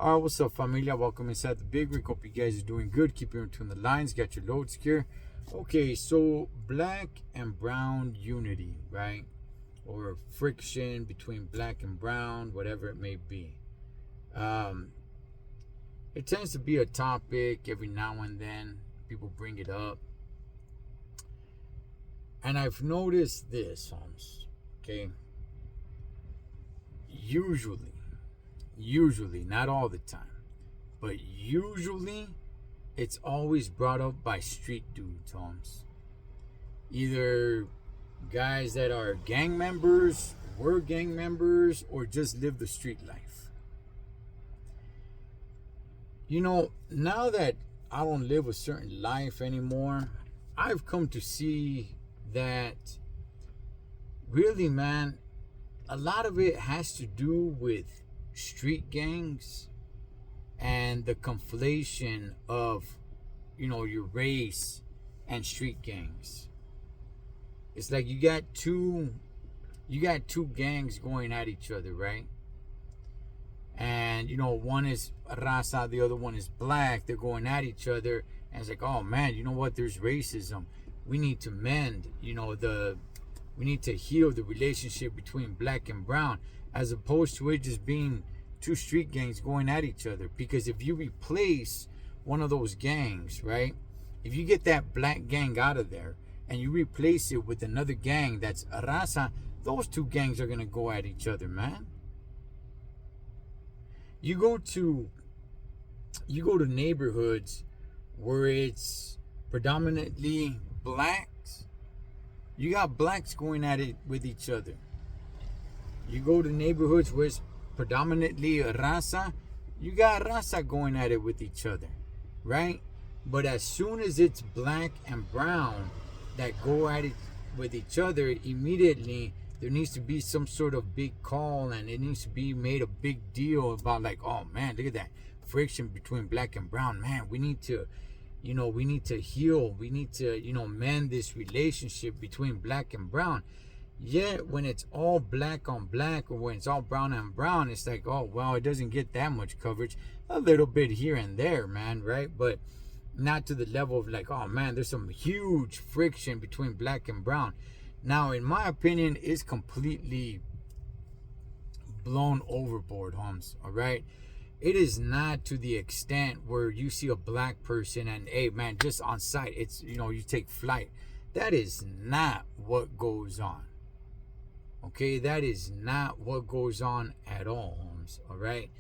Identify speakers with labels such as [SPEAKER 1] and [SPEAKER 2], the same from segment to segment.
[SPEAKER 1] All right, what's up, familia? Welcome inside the Big Rig. Hope you guys are doing good. Keep your between the lines. Got your load secure. Okay, so black and brown unity, right? Or friction between black and brown, whatever it may be. Um, it tends to be a topic every now and then. People bring it up. And I've noticed this, Holmes. Okay. Usually, not all the time, but usually it's always brought up by street dudes, Holmes. Either guys that are gang members, were gang members, or just live the street life. You know, now that I don't live a certain life anymore, I've come to see that really, man, a lot of it has to do with street gangs and the conflation of, your race and street gangs. It's like you got two gangs going at each other, right? And one is raza, the other one is black. They're going at each other, and it's like, oh man, you know what? There's racism. We need to mend. We need to heal the relationship between black and brown, as opposed to it just being two street gangs going at each other. Because if you replace one of those gangs, right? If you get that black gang out of there and you replace it with another gang that's a raza, those two gangs are gonna go at each other, man. You go to neighborhoods where it's predominantly blacks. You got blacks going at it with each other. You go to neighborhoods where it's predominantly raza. You got raza going at it with each other, right? But as soon as it's black and brown that go at it with each other, immediately there needs to be some sort of big call, and it needs to be made a big deal about, like, oh man, look at that friction between black and brown. Man, we need to heal. We need to, mend this relationship between black and brown. Yet when it's all black on black, or when it's all brown on brown, it's like, oh, well, it doesn't get that much coverage. A little bit here and there, man, right? But not to the level of like, oh man, there's some huge friction between black and brown. Now, in my opinion, it's completely blown overboard, Holmes, all right? It is not to the extent where you see a black person and, hey, man, just on sight, it's, you take flight. That is not what goes on. Okay, that is not what goes on at all, Holmes, all right?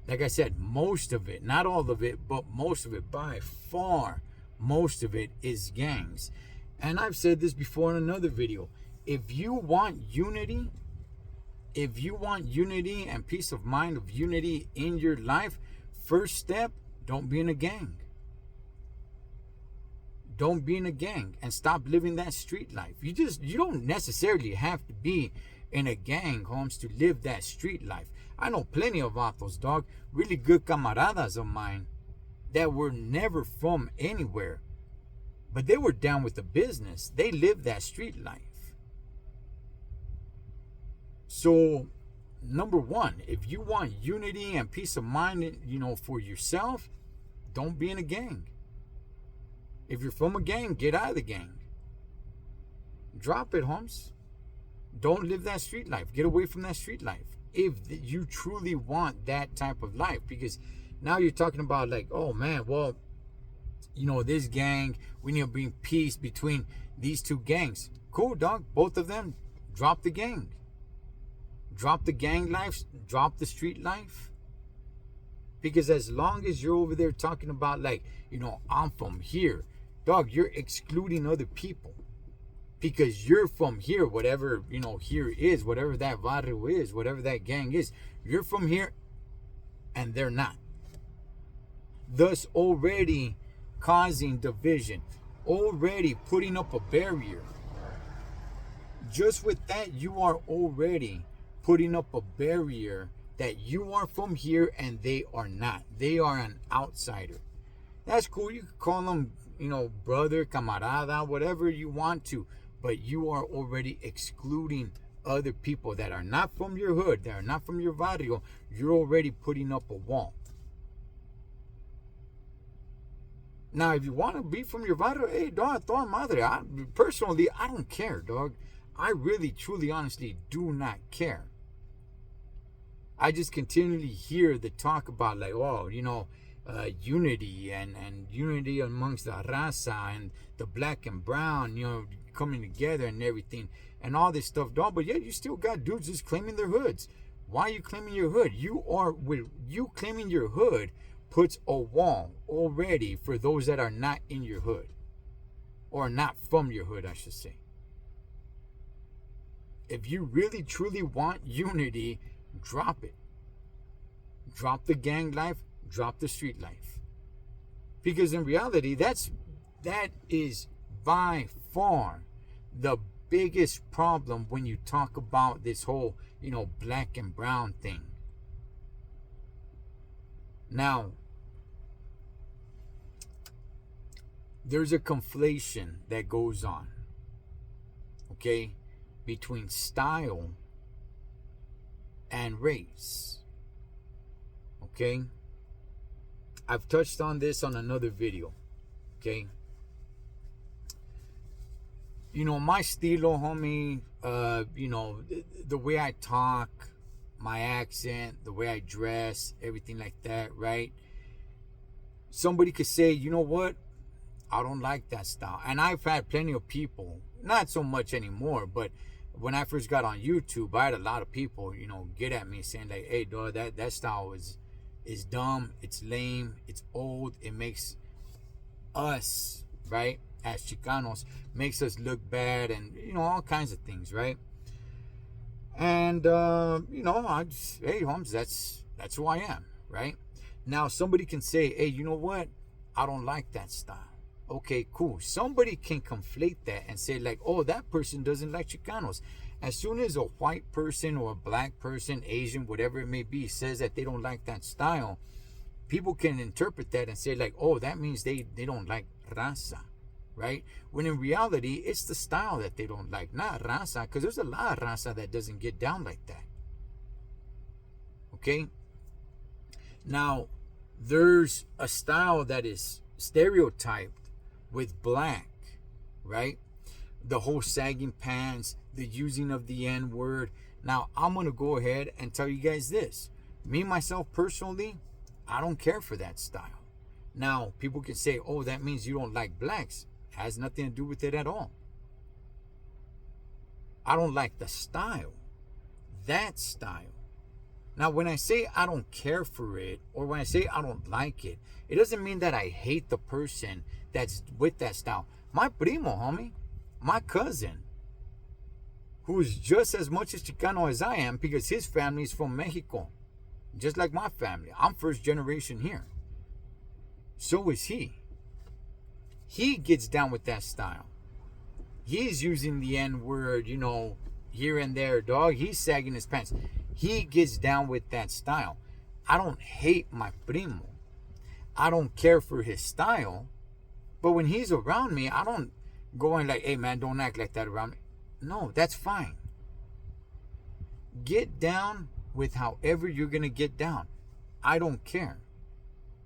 [SPEAKER 1] Like I said, most of it, not all of it, but most of it, by far, most of it is gangs. And I've said this before in another video. If you want unity and peace of mind of unity in your life, first step, don't be in a gang. Don't be in a gang and stop living that street life. You don't necessarily have to be in a gang, Holmes, to live that street life. I know plenty of vatos, dog, really good camaradas of mine that were never from anywhere, but they were down with the business. They lived that street life. So, number one, if you want unity and peace of mind, for yourself, don't be in a gang. If you're from a gang, get out of the gang. Drop it, Holmes. Don't live that street life. Get away from that street life if you truly want that type of life. Because now you're talking about like, oh man, well, this gang, we need to bring peace between these two gangs. Cool, dog. Both of them, drop the gang. Drop the gang life. Drop the street life. Because as long as you're over there talking about like, I'm from here, dog, you're excluding other people. Because you're from here, whatever, here is, whatever that barrio is, whatever that gang is, you're from here and they're not. Thus already causing division, already putting up a barrier. Just with that, you are already putting up a barrier that you are from here and they are not. They are an outsider. That's cool. You could call them, brother, camarada, whatever you want to. But you are already excluding other people that are not from your hood, that are not from your barrio, you're already putting up a wall. Now, if you want to be from your barrio, hey, dog, toda madre. Personally, I don't care, dog. I really, truly, honestly do not care. I just continually hear the talk about, like, oh, unity and unity amongst the raza and the black and brown, coming together and everything and all this stuff, dog. But yeah, you still got dudes just claiming their hoods. Why are you claiming your hood? You claiming your hood puts a wall already for those that are not in your hood, or not from your hood, I should say. If you really truly want unity, drop it. Drop the gang life, drop the street life. Because in reality, that is by far the biggest problem when you talk about this whole, black and brown thing. Now, there's a conflation that goes on, okay, between style and race, okay? I've touched on this on another video, okay? My estilo, homie, the way I talk, my accent, the way I dress, everything like that, right? Somebody could say, you know what? I don't like that style. And I've had plenty of people, not so much anymore, but when I first got on YouTube, I had a lot of people, get at me saying like, hey, dog, that style is dumb, it's lame, it's old, it makes us, right, as Chicanos, makes us look bad, and all kinds of things, right? And I just, hey, Holmes, that's who I am, right? Now somebody can say, hey, you know what, I don't like that style. Okay, cool. Somebody can conflate that and say like, oh, that person doesn't like Chicanos. As soon as a white person or a black person, Asian, whatever it may be, says that they don't like that style, people can interpret that and say like, oh, that means they don't like raza, right? When in reality, it's the style that they don't like, not raza, because there's a lot of raza that doesn't get down like that. Okay? Now, there's a style that is stereotyped with black, right? The whole sagging pants, the using of the N-word. Now, I'm going to go ahead and tell you guys this. Me, myself, personally, I don't care for that style. Now, people can say, oh, that means you don't like blacks. It has nothing to do with it at all. I don't like the style. That style. Now, when I say I don't care for it, or when I say I don't like it, it doesn't mean that I hate the person that's with that style. My primo, homie, my cousin, who's just as much as Chicano as I am, because his family is from Mexico, just like my family. I'm first generation here. So is he. He gets down with that style. He's using the N-word, here and there, dog. He's sagging his pants. He gets down with that style. I don't hate my primo. I don't care for his style. But when he's around me, I don't go and like, hey, man, don't act like that around me. No, that's fine. Get down with however you're going to get down. I don't care.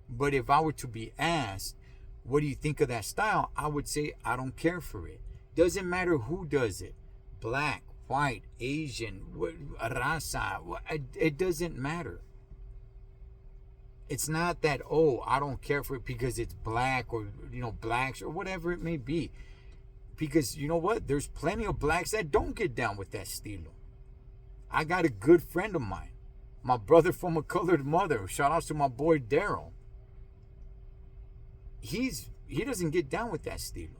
[SPEAKER 1] But if I were to be asked, what do you think of that style? I would say, I don't care for it. Doesn't matter who does it. Black, white, Asian, raza. It doesn't matter. It's not that, oh, I don't care for it because it's black or, blacks or whatever it may be. Because you know what? There's plenty of blacks that don't get down with that estilo. I got a good friend of mine, my brother from a colored mother. Shout out to my boy Daryl. He doesn't get down with that estilo.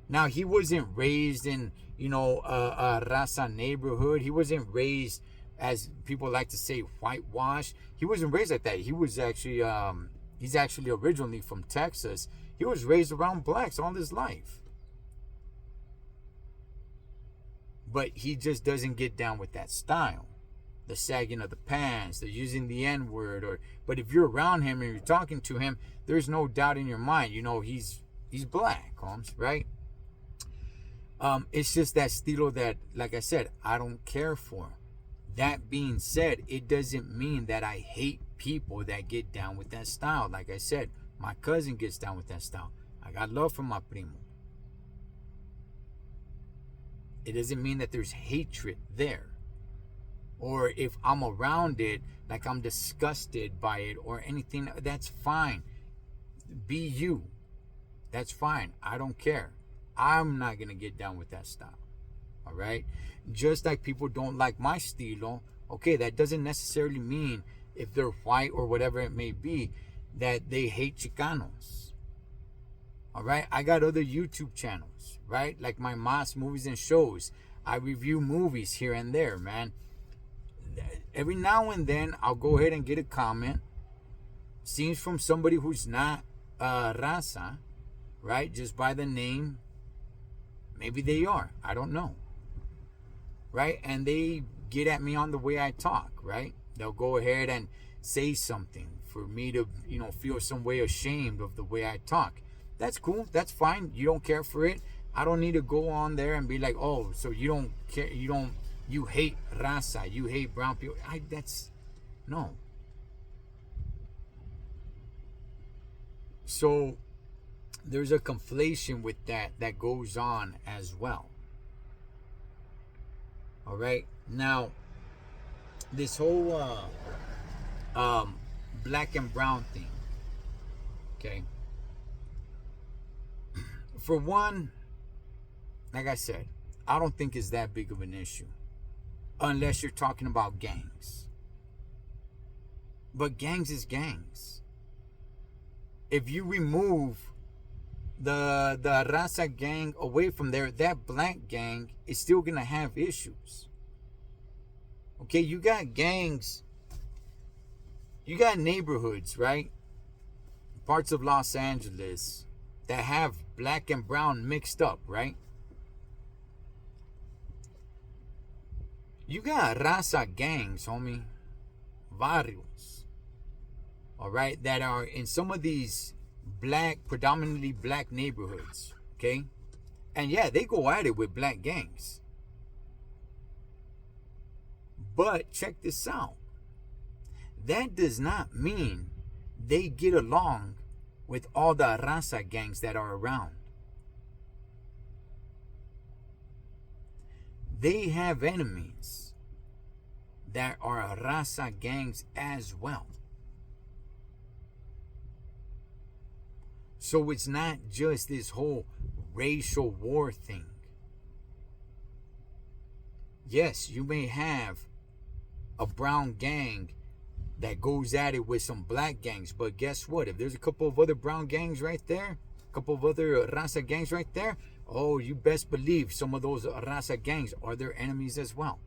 [SPEAKER 1] Now, he wasn't raised in, a raza neighborhood. He wasn't raised, as people like to say, whitewashed. He wasn't raised like that. He was actually, he's actually originally from Texas. He was raised around blacks all his life. But he just doesn't get down with that style. The sagging of the pants, the using the N-word. But if you're around him and you're talking to him, there's no doubt in your mind, he's black, Holmes, right? It's just that estilo that, like I said, I don't care for. That being said, it doesn't mean that I hate people that get down with that style. Like I said, my cousin gets down with that style. I got love for my primo. It doesn't mean that there's hatred there. Or if I'm around it, like I'm disgusted by it or anything, that's fine. Be you. That's fine. I don't care. I'm not going to get down with that style. All right? Just like people don't like my stilo, okay, that doesn't necessarily mean if they're white or whatever it may be that they hate Chicanos. All right? I got other YouTube channels, right? Like my Mas Movies and Shows. I review movies here and there, man. Every now and then, I'll go ahead and get a comment. Seems from somebody who's not raza, right? Just by the name. Maybe they are. I don't know. Right? And they get at me on the way I talk, right? They'll go ahead and say something for me to, feel some way ashamed of the way I talk. That's cool. That's fine. You don't care for it. I don't need to go on there and be like, oh, so you don't care. You hate raza. You hate brown people. No. So there's a conflation with that goes on as well. All right. Now, this whole black and brown thing. Okay. For one, like I said, I don't think it's that big of an issue. Unless you're talking about gangs. But gangs is gangs. If you remove the raza gang away from there, that black gang is still going to have issues. Okay, you got gangs. You got neighborhoods, right? Parts of Los Angeles that have black and brown mixed up, right? You got raza gangs, homie. Barrios. All right, that are in some of these predominantly black neighborhoods, okay? And yeah, they go at it with black gangs. But check this out. That does not mean they get along with all the raza gangs that are around. They have enemies that are raza gangs as well. So it's not just this whole racial war thing. Yes, you may have a brown gang that goes at it with some black gangs, but guess what? If there's a couple of other brown gangs right there, a couple of other raza gangs right there, oh, you best believe some of those raza gangs are their enemies as well.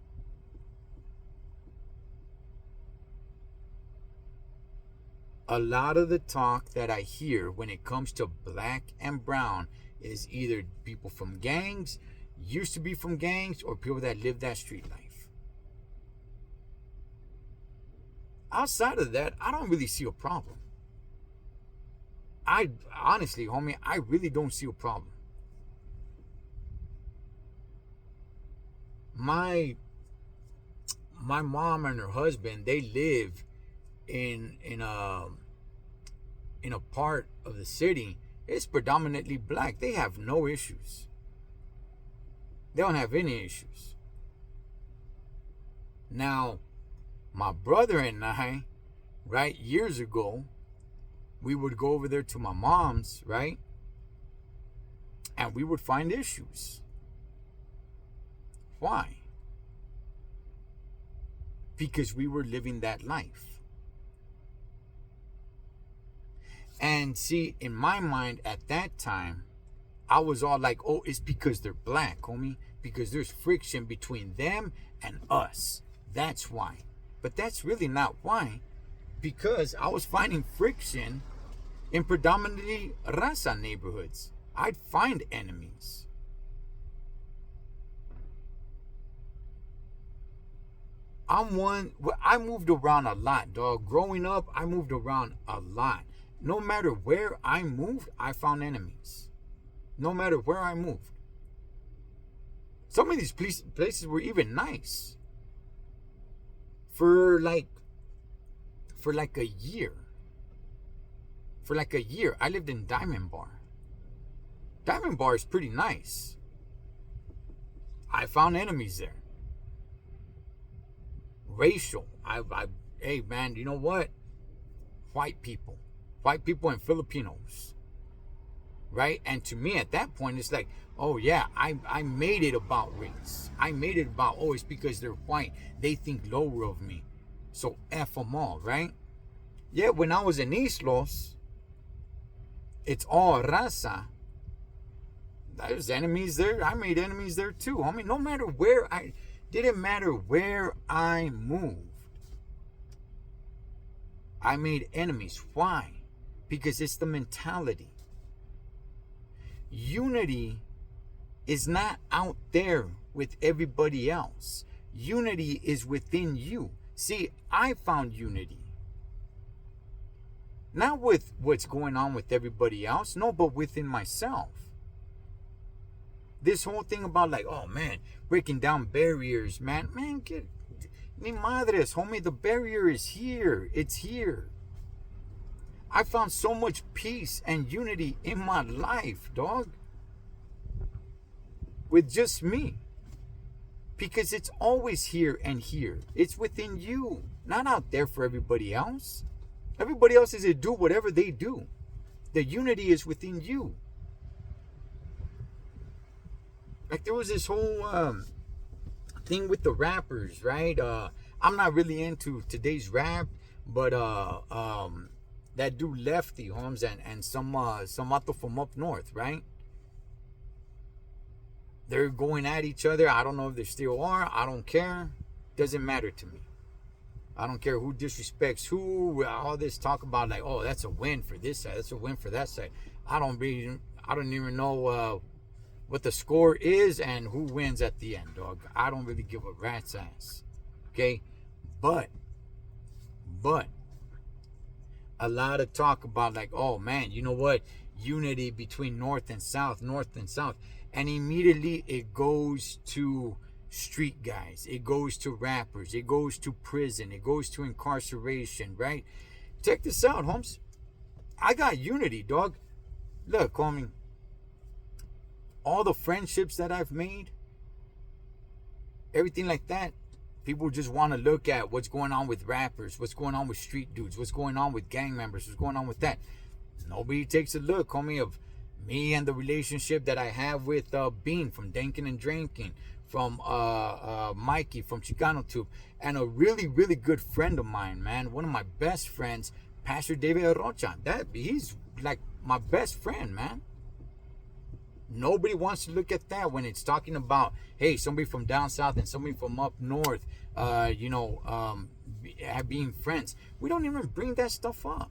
[SPEAKER 1] A lot of the talk that I hear when it comes to black and brown is either people from gangs, used to be from gangs, or people that live that street life. Outside of that, I don't really see a problem. I honestly, homie, I really don't see a problem. My mom and her husband, they live in a part of the city. It's predominantly black. They have no issues. They don't have any issues. Now, my brother and I, right, years ago, we would go over there to my mom's, right? And we would find issues. Why? Because we were living that life. And see, in my mind at that time, I was all like, oh, it's because they're black, homie. Because there's friction between them and us. That's why. But that's really not why. Because I was finding friction in predominantly raza neighborhoods. I'd find enemies. I moved around a lot, dog. Growing up, I moved around a lot. No matter where I moved, I found enemies. No matter where I moved. Some of these places were even nice for like a year. For like a year, I lived in Diamond Bar. Diamond Bar is pretty nice. I found enemies there. Racial. Hey man, you know what? White people and Filipinos, right? And to me at that point, it's like, oh yeah, I made it about race. I made it about, oh, it's because they're white, they think lower of me, so F them all, right? Yeah, when I was in East Los, it's all raza. There's enemies there. I made enemies there too. I mean, no matter where didn't matter where I moved, I made enemies. Why? Because it's the mentality. Unity is not out there with everybody else. Unity is within you. See, I found unity. Not with what's going on with everybody else, no, but within myself. This whole thing about like, oh man, breaking down barriers, man, get ni madres, homie, the barrier is here. It's here. I found so much peace and unity in my life, dog. With just me. Because it's always here and here. It's within you. Not out there for everybody else. Everybody else is to do whatever they do. The unity is within you. Like there was this whole thing with the rappers, right? I'm not really into today's rap, but that dude Lefty Holmes and some vato from up north, right? They're going at each other. I don't know if they still are. I don't care. Doesn't matter to me. I don't care who disrespects who. All this talk about like, oh, that's a win for this side. That's a win for that side. I don't even know what the score is and who wins at the end, dog. I don't really give a rat's ass. Okay? But a lot of talk about like, oh man, you know what? Unity between North and South. And immediately it goes to street guys. It goes to rappers. It goes to prison. It goes to incarceration, right? Check this out, Holmes. I got unity, dog. Look, homie. All the friendships that I've made, everything like that, people just want to look at what's going on with rappers, what's going on with street dudes, what's going on with gang members, what's going on with that. Nobody takes a look, homie, of me and the relationship that I have with Bean from Dankin' and Drinking, from Mikey from Chicano Tube, and a really, really good friend of mine, man. One of my best friends, Pastor David Rocha. He's like my best friend, man. Nobody wants to look at that when it's talking about, hey, somebody from down south and somebody from up north, being friends. We don't even bring that stuff up.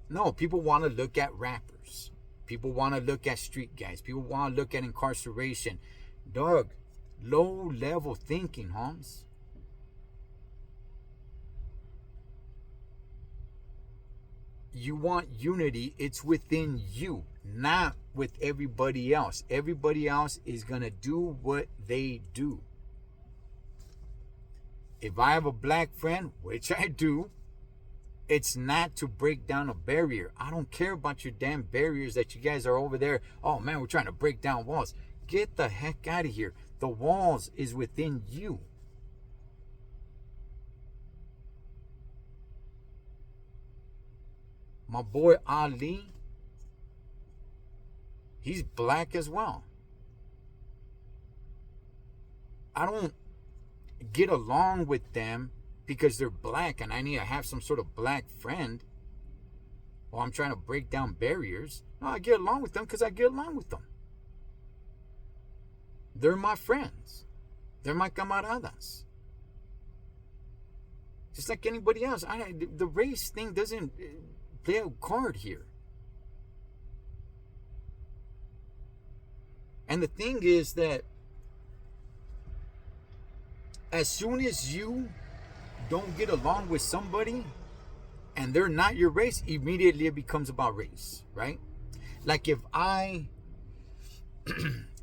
[SPEAKER 1] No, people want to look at rappers. People want to look at street guys. People want to look at incarceration. Dog, low level thinking, Holmes. You want unity, it's within you, not with everybody else. Everybody else is going to do what they do. If I have a black friend, which I do, it's not to break down a barrier. I don't care about your damn barriers that you guys are over there. Oh man, we're trying to break down walls. Get the heck out of here. The walls is within you. My boy Ali, he's black as well. I don't get along with them because they're black and I need to have some sort of black friend while I'm trying to break down barriers. No, I get along with them because I get along with them. They're my friends. They're my camaradas. Just like anybody else. The race thing doesn't play a card here. And the thing is that as soon as you don't get along with somebody and they're not your race, immediately it becomes about race, right? Like if I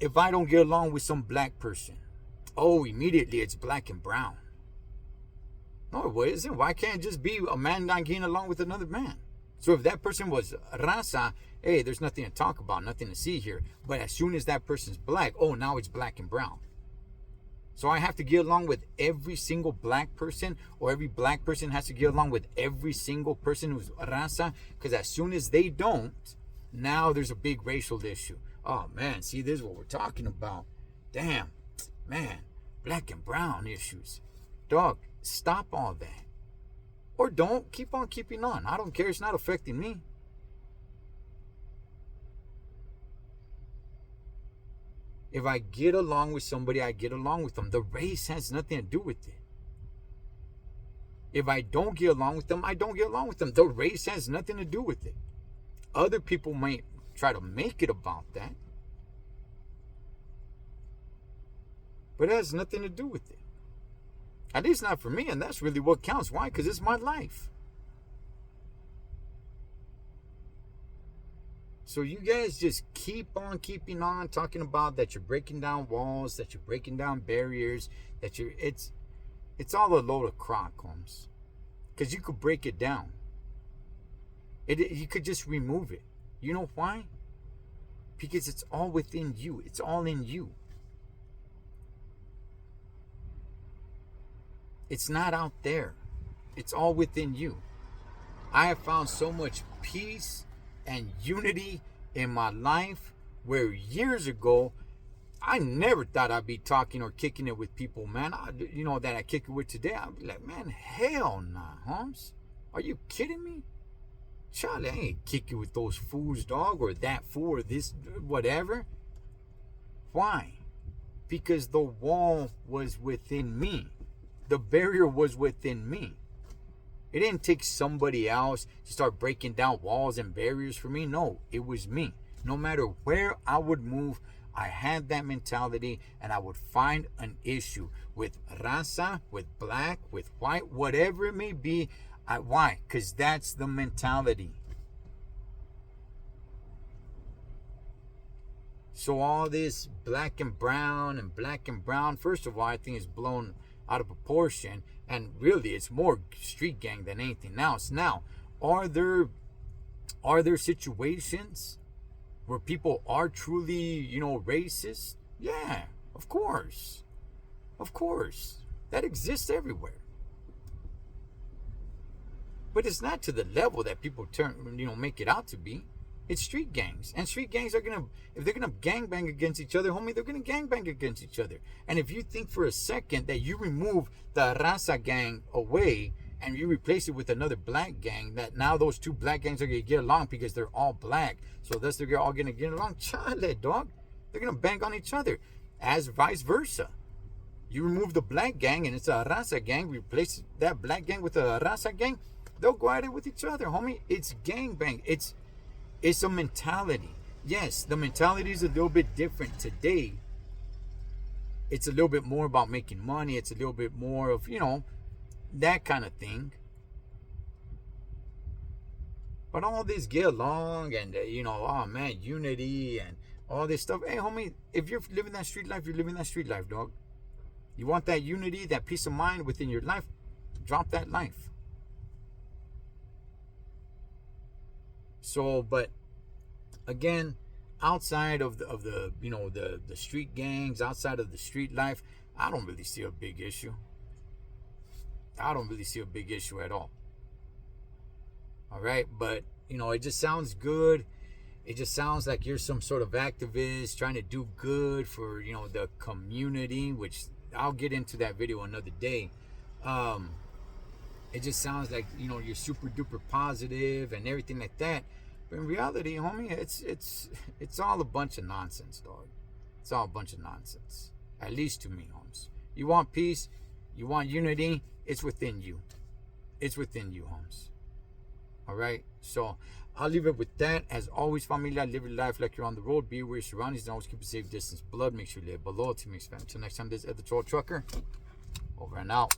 [SPEAKER 1] if I don't get along with some black person, oh, immediately it's black and brown. No, it isn't. Why can't it just be a man not getting along with another man? So if that person was raza, hey, there's nothing to talk about, nothing to see here. But as soon as that person's black, oh, now it's black and brown. So I have to get along with every single black person, or every black person has to get along with every single person who's raza, because as soon as they don't, now there's a big racial issue. Oh man, see, this is what we're talking about. Damn, man, black and brown issues. Dog, stop all that. Or don't, keep on keeping on. I don't care, it's not affecting me. If I get along with somebody, I get along with them. The race has nothing to do with it. If I don't get along with them, I don't get along with them. The race has nothing to do with it. Other people might try to make it about that, but it has nothing to do with it. At least not for me, and that's really what counts. Why? Because it's my life. So you guys just keep on keeping on talking about that you're breaking down walls, that you're breaking down barriers, that you're it's all a load of crock, Holmes. Because you could break it down. You could just remove it. You know why? Because it's all within you. It's all in you. It's not out there. It's all within you. I have found so much peace and unity in my life where years ago I never thought I'd be talking or kicking it with people, man. That I kick it with today. I'd be like, man, hell nah, Holmes. Are you kidding me? Charlie, I ain't kicking with those fools, dog, or that fool, or this, whatever. Why? Because the wall was within me. The barrier was within me. It didn't take somebody else to start breaking down walls and barriers for me. No, it was me. No matter where I would move, I had that mentality, and I would find an issue with raza, with black, with white, whatever it may be. Why? Because that's the mentality. So all this black and brown, first of all, I think is blown out of proportion, and really it's more street gang than anything else. Now, are there situations where people are truly, racist? Yeah, of course. That exists everywhere. But it's not to the level that people make it out to be. It's street gangs. And street gangs if they're gonna gangbang against each other, homie, they're gonna gangbang against each other. And if you think for a second that you remove the raza gang away and you replace it with another black gang, that now those two black gangs are gonna get along because they're all black, so thus they're all gonna get along, chale, dog. They're gonna bang on each other. As vice versa. You remove the black gang and it's a raza gang, replace that black gang with a raza gang, they'll go at it with each other, homie. It's gangbang. It's a mentality. Yes, the mentality is a little bit different today. It's a little bit more about making money. It's a little bit more of, that kind of thing. But all this get along and, oh man, unity and all this stuff. Hey, homie, if you're living that street life, you're living that street life, dog. You want that unity, that peace of mind within your life, drop that life. So, but again, outside of the street gangs, outside of the street life, I don't really see a big issue. I don't really see a big issue at all. All right, but it just sounds good. It just sounds like you're some sort of activist trying to do good for the community, which I'll get into that video another day. It just sounds like you're super duper positive and everything like that, but in reality, homie, it's all a bunch of nonsense, dog. It's all a bunch of nonsense, at least to me, Holmes. You want peace, you want unity, it's within you. It's within you, Holmes. All right, so I'll leave it with that. As always, familia, live your life like you're on the road. Be aware of your surroundings and always keep a safe distance. Blood, make sure you live below. Team expand. Until next time, this is the Troll Trucker. Over and out.